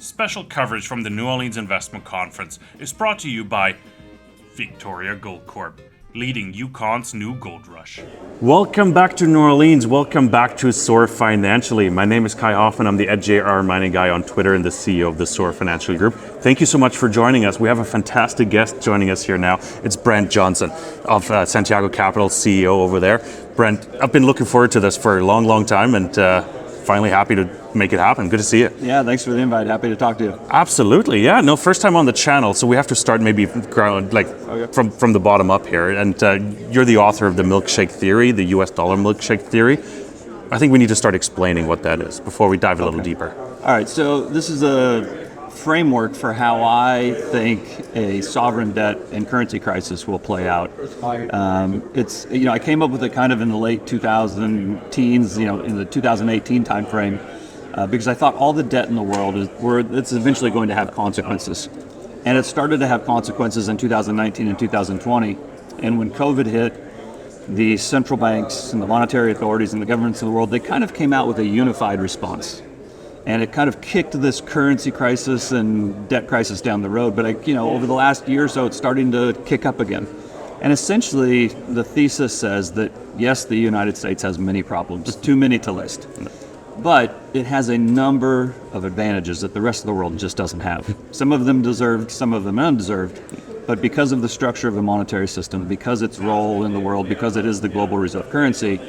Special coverage from the New Orleans Investment Conference is brought to you by Victoria Gold Corp, leading Yukon's new gold rush. Welcome back to New Orleans. Welcome back to SOAR Financially. My name is Kai Hoffmann. I'm the @JR Mining Guy on Twitter and the CEO of the SOAR Financial Group. Thank you so much for joining us. We have a fantastic guest joining us here now. It's Brent Johnson of Santiago Capital, CEO over there. Brent, I've been looking forward to this for a long, long time, and finally happy to make it happen. Good to see you. Yeah, thanks for the invite. Happy to talk to you. Absolutely, yeah. No, first time on the channel, so we have to start maybe from the bottom up here. And you're the author of the Milkshake theory, the US dollar milkshake theory. I think we need to start explaining what that is before we dive a little deeper. All right, so this is a framework for how I think a sovereign debt and currency crisis will play out. I came up with it kind of in the late 2000 teens, in the 2018 timeframe, because I thought all the debt in the world it's eventually going to have consequences. And it started to have consequences in 2019 and 2020. And when COVID hit, the central banks and the monetary authorities and the governments of the world, they kind of came out with a unified response. And it kind of kicked this currency crisis and debt crisis down the road. But over the last year or so, it's starting to kick up again. And essentially, the thesis says that, yes, the United States has many problems, too many to list. But it has a number of advantages that the rest of the world just doesn't have. Some of them deserved, some of them undeserved. But because of the structure of the monetary system, because its role in the world, because it is the global reserve currency,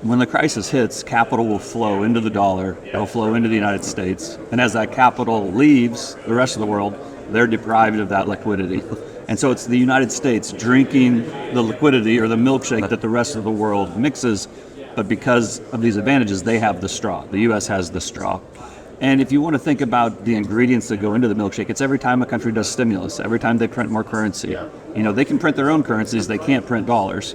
when the crisis hits, capital will flow into the dollar, it'll flow into the United States, and as that capital leaves the rest of the world, they're deprived of that liquidity. And so it's the United States drinking the liquidity or the milkshake that the rest of the world mixes, but because of these advantages, they have the straw. The US has the straw. And if you want to think about the ingredients that go into the milkshake, it's every time a country does stimulus, every time they print more currency. They can print their own currencies, they can't print dollars.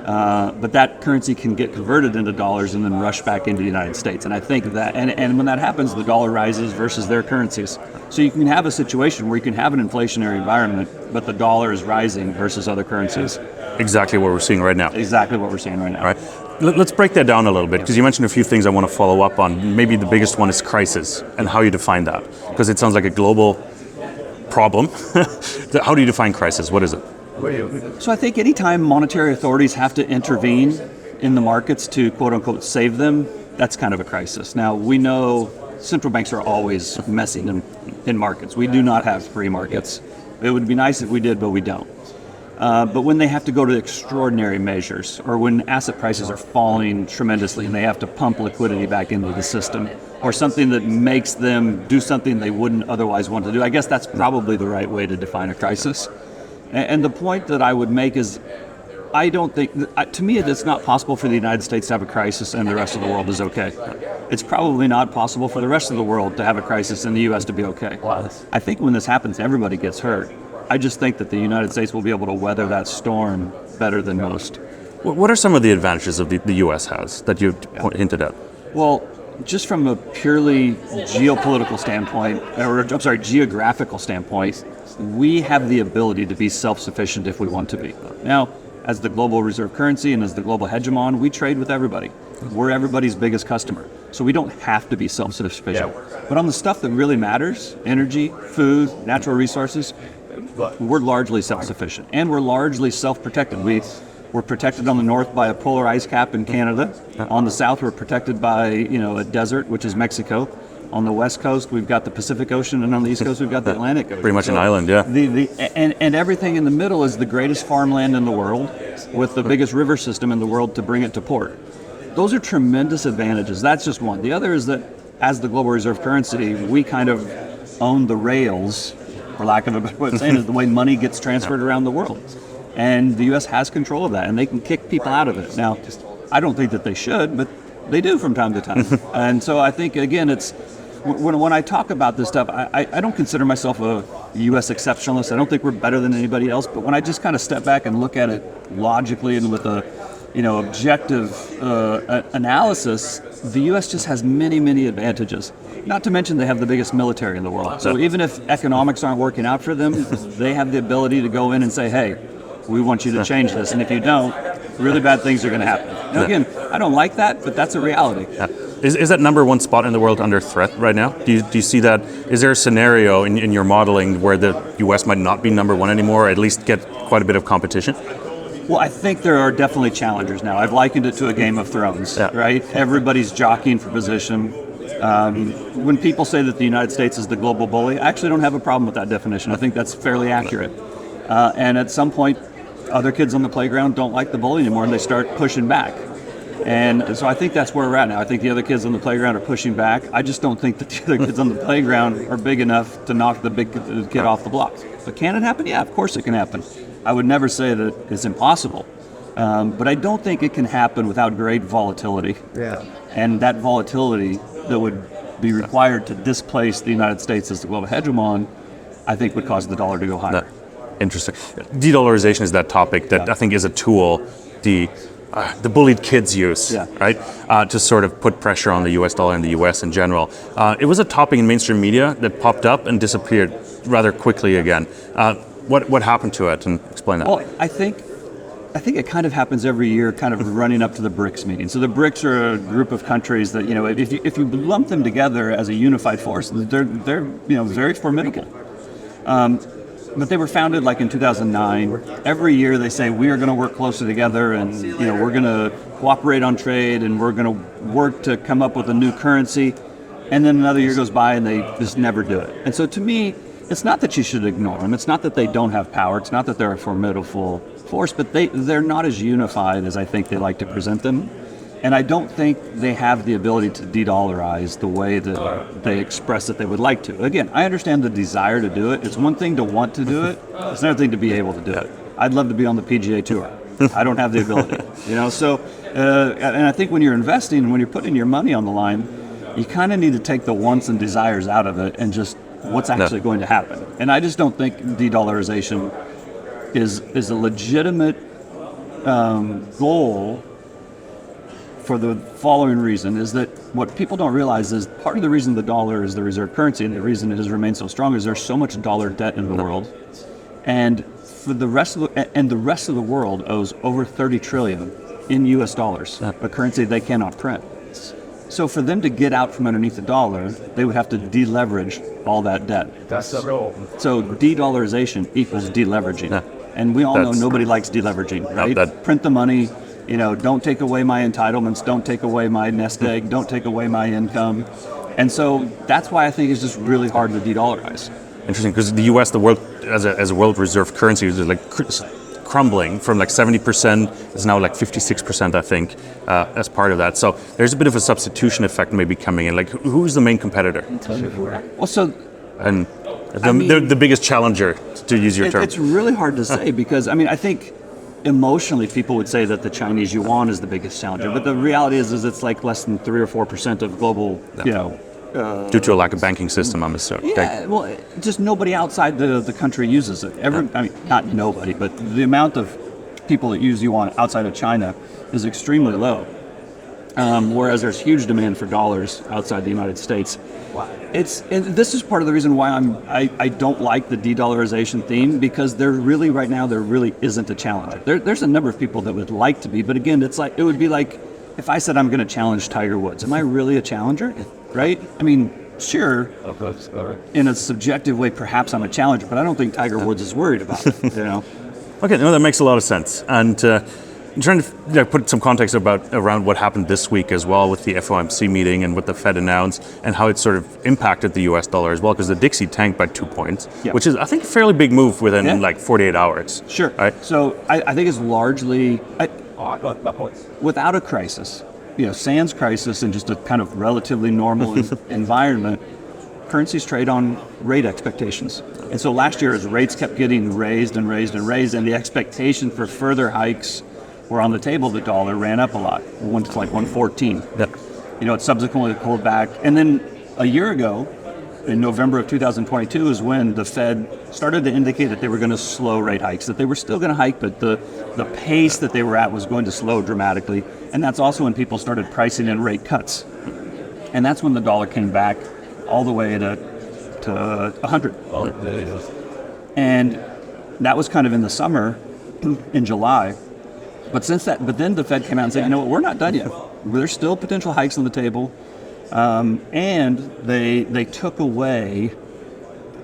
But that currency can get converted into dollars and then rush back into the United States. And I think that, and when that happens, the dollar rises versus their currencies. So you can have a situation where you can have an inflationary environment, but the dollar is rising versus other currencies. Exactly what we're seeing right now. Exactly what we're seeing right now. All right. Let's break that down a little bit, because you mentioned a few things I want to follow up on. Maybe the biggest one is crisis and how you define that, because it sounds like a global problem. How do you define crisis? What is it? So I think anytime monetary authorities have to intervene in the markets to quote unquote save them, that's kind of a crisis. Now we know central banks are always messing in markets. We do not have free markets. It would be nice if we did, but we don't. But when they have to go to extraordinary measures, or when asset prices are falling tremendously and they have to pump liquidity back into the system, or something that makes them do something they wouldn't otherwise want to do, I guess that's probably the right way to define a crisis. And the point that I would make is, I don't think, to me it's not possible for the United States to have a crisis and the rest of the world is okay. It's probably not possible for the rest of the world to have a crisis and the US to be okay. I think when this happens, everybody gets hurt. I just think that the United States will be able to weather that storm better than most. What are some of the advantages of the US has that you hinted at? Well, just from a purely geographical standpoint, we have the ability to be self-sufficient if we want to be. Now, as the global reserve currency and as the global hegemon, we trade with everybody. We're everybody's biggest customer. So we don't have to be self-sufficient. But on the stuff that really matters, energy, food, natural resources, we're largely self-sufficient. And we're largely self-protected. We're protected on the north by a polar ice cap in Canada. On the south, we're protected by a desert, which is Mexico. On the west coast, we've got the Pacific Ocean, and on the east coast, we've got the Atlantic Ocean. Pretty much an island, yeah. And everything in the middle is the greatest farmland in the world, with the biggest river system in the world to bring it to port. Those are tremendous advantages. That's just one. The other is that as the global reserve currency, we kind of own the rails, for lack of a better way of saying it, is the way money gets transferred around the world. And the U.S. has control of that, and they can kick people out of it. Now, I don't think that they should, but they do from time to time. And so I think, again, it's when I talk about this stuff, I don't consider myself a U.S. exceptionalist. I don't think we're better than anybody else. But when I just kind of step back and look at it logically and with a objective analysis, the U.S. just has many, many advantages. Not to mention they have the biggest military in the world. So even if economics aren't working out for them, they have the ability to go in and say, hey, we want you to change this. And if you don't, really bad things are going to happen. Now, again, I don't like that, but that's a reality. Is that number one spot in the world under threat right now? Do you see that? Is there a scenario in your modeling where the US might not be number one anymore, or at least get quite a bit of competition? Well, I think there are definitely challengers now. I've likened it to a Game of Thrones, right? Everybody's jockeying for position. When people say that the United States is the global bully, I actually don't have a problem with that definition. I think that's fairly accurate. And at some point, other kids on the playground don't like the bully anymore, and they start pushing back. And so I think that's where we're at now. I think the other kids on the playground are pushing back. I just don't think that the other kids on the playground are big enough to knock the big kid off the block. But can it happen? Yeah, of course it can happen. I would never say that it's impossible. But I don't think it can happen without great volatility. Yeah. And that volatility that would be required to displace the United States as the global hegemon, I think would cause the dollar to go higher. Interesting. De-dollarization is that topic that I think is a tool the bullied kids use, right, to sort of put pressure on the US dollar and the US in general. It was a topic in mainstream media that popped up and disappeared rather quickly again. What happened to it, and explain that? Well, I think it kind of happens every year, kind of running up to the BRICS meeting. So the BRICS are a group of countries that, if you lump them together as a unified force, they're very formidable. But they were founded like in 2009. Every year they say we are going to work closer together, and we're going to cooperate on trade, and we're going to work to come up with a new currency. And then another year goes by and they just never do it. And so to me, it's not that you should ignore them. It's not that they don't have power. It's not that they're a formidable force, but they're not as unified as I think they like to present them. And I don't think they have the ability to de-dollarize the way that they express that they would like to. Again, I understand the desire to do it. It's one thing to want to do it. It's another thing to be able to do it. I'd love to be on the PGA Tour. I don't have the ability. So and I think when you're investing and when you're putting your money on the line, you kind of need to take the wants and desires out of it and just what's actually going to happen. And I just don't think de-dollarization is a legitimate goal for the following reason, is that what people don't realize is part of the reason the dollar is the reserve currency and the reason it has remained so strong is there's so much dollar debt in the world. And for the rest of the world owes over 30 trillion in US dollars, a currency they cannot print. So for them to get out from underneath the dollar, they would have to deleverage all that debt. That's the rule. So de-dollarization equals deleveraging. And we all know nobody likes deleveraging, right? Print the money, don't take away my entitlements, don't take away my nest egg, don't take away my income. And so that's why I think it's just really hard to de-dollarize. Interesting, because the US, the world as a world reserve currency, is like crumbling from like 70%, is now like 56%, I think, as part of that. So there's a bit of a substitution effect maybe coming in. Like, who's the main competitor? Well, so... And the biggest challenger, to use your term. It's really hard to say because, I think emotionally people would say that the Chinese yuan is the biggest challenger, but the reality is it's like less than 3 or 4% of global, due to a lack of banking system, I'm assuming. Yeah, well, just nobody outside the country uses it. Not nobody, but the amount of people that use yuan outside of China is extremely low. Whereas there's huge demand for dollars outside the United States. And this is part of the reason why I don't like the de-dollarization theme, because there really isn't a challenger. There's a number of people that would like to be, but again, it would be like if I said I'm going to challenge Tiger Woods. Am I really a challenger? Right? Sure, in a subjective way, perhaps I'm a challenger, but I don't think Tiger Woods is worried about it. Okay, no, that makes a lot of sense. And I'm trying to put some context around what happened this week as well with the FOMC meeting and what the Fed announced and how it sort of impacted the US dollar as well, because the DXY tanked by 2 points, which is, I think, a fairly big move within like 48 hours. Sure. Right? So I think it's largely, without a crisis, sans crisis and just a kind of relatively normal environment, currencies trade on rate expectations. And so last year, as rates kept getting raised and raised and raised, and the expectation for further hikes were on the table, the dollar ran up a lot. It went to like 114. It subsequently pulled back. And then a year ago, in November of 2022, is when the Fed started to indicate that they were going to slow rate hikes, that they were still going to hike, but the pace that they were at was going to slow dramatically. And that's also when people started pricing in rate cuts. And that's when the dollar came back all the way to 100. And that was kind of in the summer, in July. But then the Fed came out and said, we're not done yet. There's still potential hikes on the table. And they took away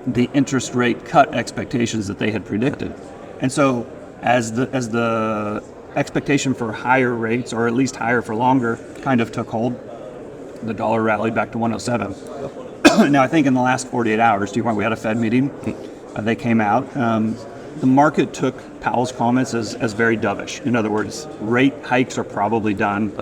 the interest rate cut expectations that they had predicted. And so as the expectation for higher rates, or at least higher for longer, kind of took hold, the dollar rallied back to 107. Now, I think in the last 48 hours, to your point, we had a Fed meeting. They came out. The market took Powell's comments as very dovish. In other words, rate hikes are probably done.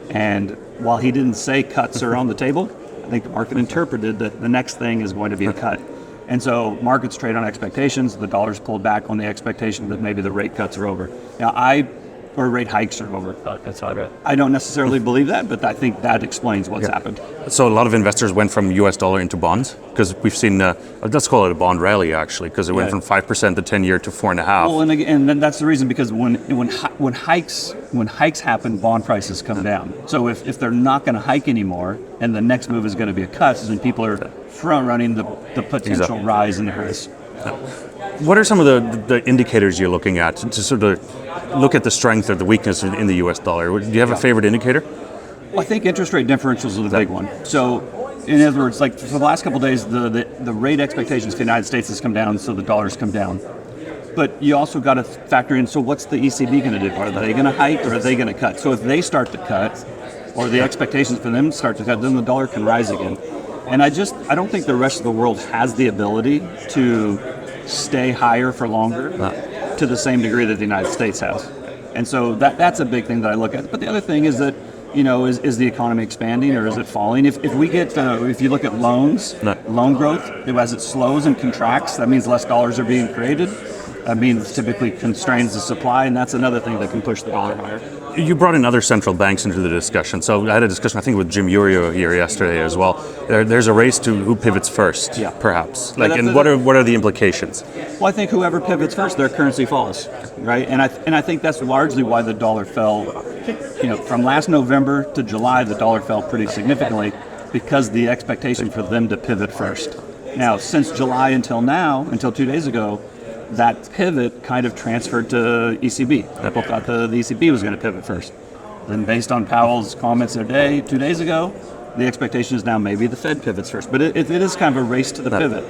And while he didn't say cuts are on the table, I think the market interpreted that the next thing is going to be a cut. And so markets trade on expectations. The dollar's pulled back on the expectation that maybe the rate cuts are over. Now, or rate hikes are over. That's all right. I don't necessarily believe that, but I think that explains what's happened. So a lot of investors went from US dollar into bonds, because we've seen, let's call it a bond rally actually, because it went from 5% the 10-year to 4.5%. Well, and then that's the reason, because when hikes happen, bond prices come down. So if they're not going to hike anymore, and the next move is going to be a cut, then people are front running the potential rise in the risk. What are some of the indicators you're looking at to sort of look at the strength or the weakness in the US dollar? Do you have a favorite indicator? Well, I think interest rate differentials are the big one. So, in other words, like for the last couple of days, the rate expectations for the United States has come down, so the dollar's come down. But you also got to factor in, so what's the ECB going to do? Are they going to hike, or are they going to cut? So if they start to cut, or the expectations for them start to cut, then the dollar can rise again. And I don't think the rest of the world has the ability to stay higher for longer to the same degree that the United States has. And so that's a big thing that I look at. But the other thing is that, is the economy expanding or is it falling? If you look at loans, loan growth, as it slows and contracts, that means less dollars are being created. That means typically constrains the supply, and that's another thing that can push the dollar higher. You brought in other central banks into the discussion. So I had a discussion, I think, with Jim Urio here yesterday as well. There's a race to who pivots first, perhaps. What are the implications? Well, I think whoever pivots first, their currency falls, right? And I think that's largely why the dollar fell. From last November to July, the dollar fell pretty significantly because the expectation for them to pivot first. Now, since July until now, until 2 days ago, that pivot kind of transferred to ECB. People thought the ECB was going to pivot first. Then based on Powell's comments 2 days ago, the expectation is now maybe the Fed pivots first. But it is kind of a race to the pivot.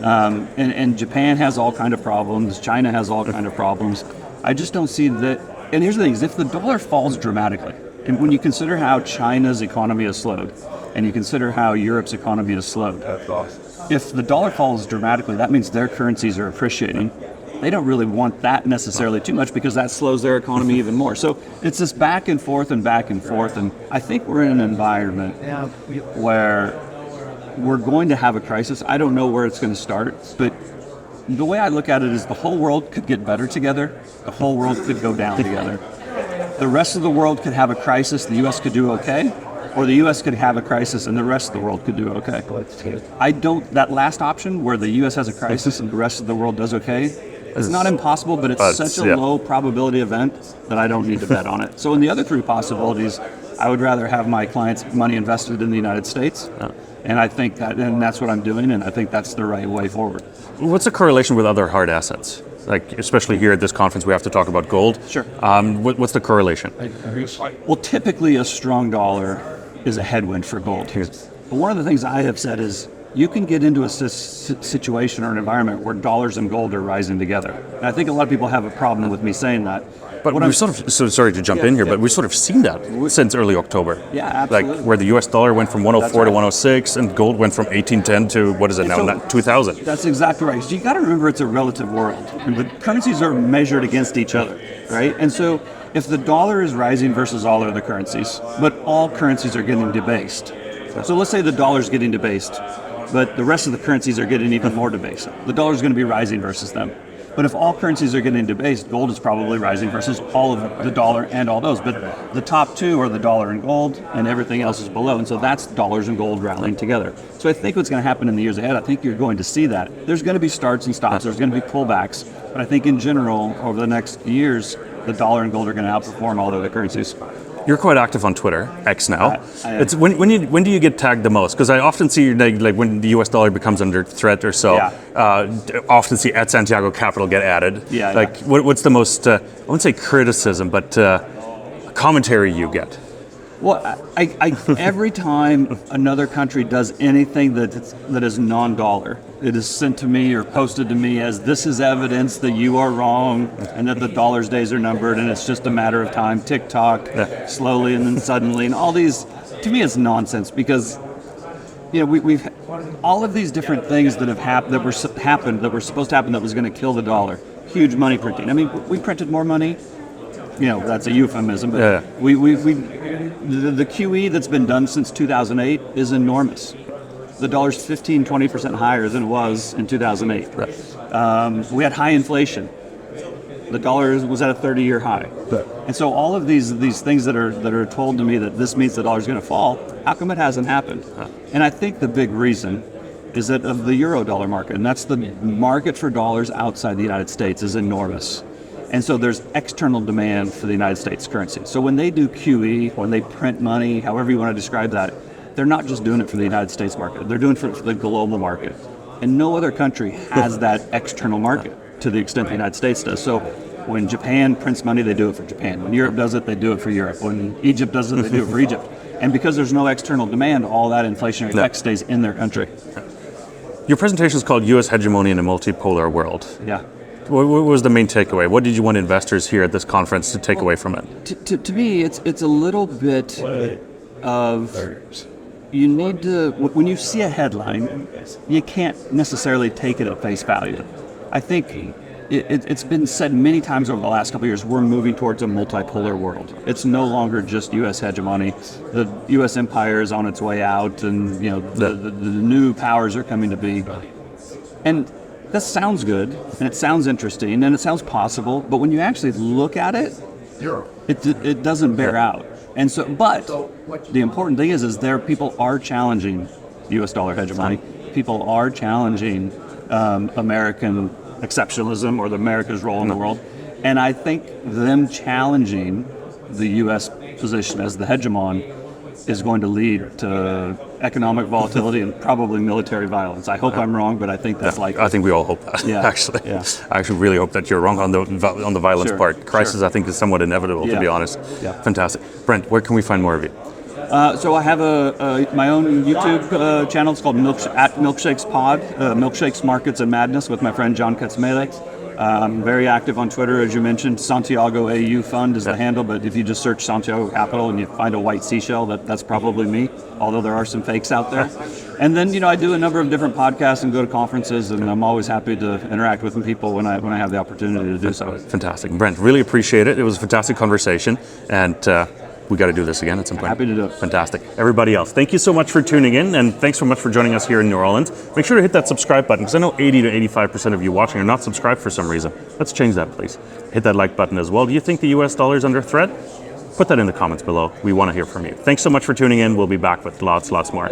And Japan has all kind of problems. China has all kind of problems. I just don't see that. And here's the thing, is if the dollar falls dramatically, and when you consider how China's economy has slowed, and you consider how Europe's economy has slowed, if the dollar falls dramatically, that means their currencies are appreciating. They don't really want that necessarily too much because that slows their economy even more. So it's this back and forth, and I think we're in an environment where we're going to have a crisis. I don't know where it's going to start, but the way I look at it is the whole world could get better together, the whole world could go down together. The rest of the world could have a crisis, the U.S. could do okay, or the U.S. could have a crisis and the rest of the world could do okay. That last option where the U.S. has a crisis and the rest of the world does okay, it's not impossible, but it's such a low probability event that I don't need to bet on it. So in the other three possibilities, I would rather have my clients' money invested in the United States. And I think that's what I'm doing, and I think that's the right way forward. What's the correlation with other hard assets? Like, especially here at this conference, we have to talk about gold. Sure. What's the correlation? Well, typically a strong dollar is a headwind for gold. But one of the things I have said is you can get into a situation or an environment where dollars and gold are rising together. And I think a lot of people have a problem with me saying that. But we've sorry to jump in here, but we've sort of seen that since early October. Yeah, absolutely. Like where the US dollar went from 104 to 106 and gold went from 1810 to, what is it now, 2000. That's exactly right. So you got to remember it's a relative world. And the currencies are measured against each other, right? And so if the dollar is rising versus all other currencies, but all currencies are getting debased. So let's say the dollar is getting debased, but the rest of the currencies are getting even more debased. The dollar is going to be rising versus them. But if all currencies are getting debased, gold is probably rising versus all of the dollar and all those. But the top two are the dollar and gold, and everything else is below. And so that's dollars and gold rallying together. So I think what's going to happen in the years ahead, I think you're going to see that. There's going to be starts and stops. There's going to be pullbacks. But I think in general, over the next years, the dollar and gold are going to outperform all the other currencies. You're quite active on Twitter, X now. It's when do you get tagged the most? Because I often see like when the US dollar becomes under threat or so, often see at Santiago Capital get added. What's the most, I wouldn't say criticism, but commentary you get? Well, every time another country does anything that is non-dollar, it is sent to me or posted to me as this is evidence that you are wrong and that the dollar's days are numbered and it's just a matter of time. TikTok, slowly and then suddenly, and all these. To me, it's nonsense because we've all of these different things that have happened that were supposed to happen that was going to kill the dollar. Huge money printing. I mean, we printed more money. That's a euphemism, but the QE that's been done since 2008 is enormous. The dollar's 15-20% higher than it was in 2008. Right. We had high inflation. The dollar was at a 30-year high. Right. And so all of these things that are told to me that this means the dollar's going to fall, how come it hasn't happened? Huh. And I think the big reason is that of the euro dollar market, and that's the market for dollars outside the United States, is enormous. And so there's external demand for the United States currency. So when they do QE, when they print money, however you want to describe that, they're not just doing it for the United States market. They're doing it for the global market. And no other country has that external market to the extent the United States does. So when Japan prints money, they do it for Japan. When Europe does it, they do it for Europe. When Egypt does it, they do it for Egypt. And because there's no external demand, all that inflationary effect stays in their country. Your presentation is called U.S. Hegemony in a Multipolar World. Yeah. What was the main takeaway? What did you want investors here at this conference to take away from it? To me, it's a little bit of, you need to, when you see a headline, you can't necessarily take it at face value. I think it's been said many times over the last couple of years, we're moving towards a multipolar world. It's no longer just U.S. hegemony. The U.S. empire is on its way out, and the new powers are coming to be. And that sounds good, and it sounds interesting, and it sounds possible, but when you actually look at it, it doesn't bear out. And so, but the important thing is people are challenging U.S. dollar hegemony. People are challenging American exceptionalism or America's role in the world. And I think them challenging the U.S. position as the hegemon is going to lead to economic volatility and probably military violence. I hope I'm wrong, but I think that's likely. I think we all hope that, actually. Yeah. I actually really hope that you're wrong on the violence part. Crisis, I think, is somewhat inevitable, to be honest. Yeah. Fantastic. Brent, where can we find more of you? So I have my own YouTube channel. It's called Milkshake's Pod, Milkshakes, Markets, and Madness with my friend John Katzmelek. I'm very active on Twitter, as you mentioned. Santiago AU Fund is the handle, but if you just search Santiago Capital and you find a white seashell, that's probably me, although there are some fakes out there. And then, I do a number of different podcasts and go to conferences, and I'm always happy to interact with people when I have the opportunity to do so. Fantastic. Brent, really appreciate it. It was a fantastic conversation, and we got to do this again at some point. Happy to do it. Fantastic. Everybody else, thank you so much for tuning in, and thanks so much for joining us here in New Orleans. Make sure to hit that subscribe button, because I know 80 to 85% of you watching are not subscribed for some reason. Let's change that, please. Hit that like button as well. Do you think the US dollar is under threat? Put that in the comments below. We want to hear from you. Thanks so much for tuning in. We'll be back with lots more.